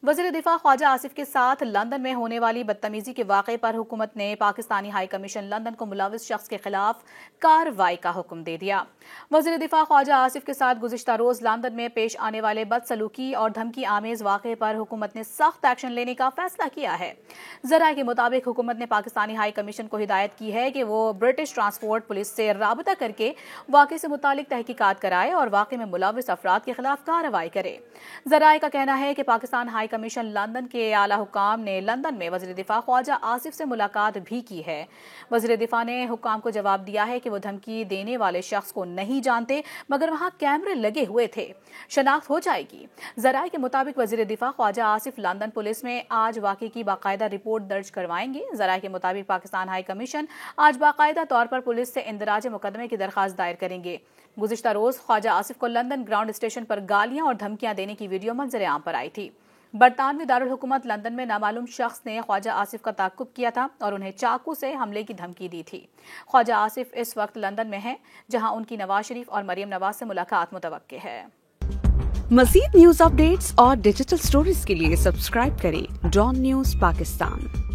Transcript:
वज़ीर दिफा ख्वाजा आसिफ के साथ लंदन में होने वाली बदतमीजी के वाक़े पर हुकूमत ने पाकिस्तानी हाई कमीशन लंदन को मुलविस शख्स के खिलाफ कार्रवाई का हुक्म दे दिया। वज़ीर दिफा ख्वाजा आसिफ के साथ गुज़िश्ता रोज़ लंदन में पेश आने वाले बदसलूकी और धमकी आमेज वाक़े पर हुकूमत ने सख्त एक्शन लेने का फैसला किया है। ज़राए के मुताबिक हुकूमत ने पाकिस्तानी हाई कमीशन को हिदायत की है कि वो ब्रिटिश ट्रांसपोर्ट पुलिस से राबता करके वाक़े से मुतालिक तहकीकात कराए और वाक़े में मुलविस अफराद के खिलाफ कार्रवाई करे। ज़राए का कहना है कि पाकिस्तान हाई कमीशन लंदन के आला हुकाम ने लंदन में वज़ीर दिफा ख्वाजा आसिफ से मुलाकात भी की है। वज़ीर दिफा ने हुकाम को जवाब दिया है कि वो धमकी देने वाले शख्स को नहीं जानते, मगर वहां कैमरे लगे हुए थे, शनाख्त हो जाएगी। ज़राए के मुताबिक वज़ीर दिफा ख्वाजा आसिफ लंदन पुलिस में आज वाक़े की बाकायदा रिपोर्ट दर्ज करवाएंगे। ज़राए के मुताबिक पाकिस्तान हाई कमीशन आज बाकायदा तौर पर पुलिस से इंदराज मुकदमे की दरख्वास्त दायर करेंगे। गुज़िश्ता रोज़ ख्वाजा आसिफ को लंदन ग्राउंड स्टेशन पर गालियां और धमकियां देने की वीडियो मंजर आम पर आई थी। बरतानवी दारुल हुकूमत लंदन में नामालूम शख्स ने ख्वाजा आसिफ का ताक़ुब किया था और उन्हें चाकू से हमले की धमकी दी थी। ख्वाजा आसिफ इस वक्त लंदन में हैं, जहां उनकी नवाज शरीफ और मरियम नवाज से मुलाकात मुतवक्के है। मज़ीद न्यूज़ अपडेट्स और डिजिटल स्टोरीज के लिए सब्सक्राइब करें डॉन न्यूज़ पाकिस्तान।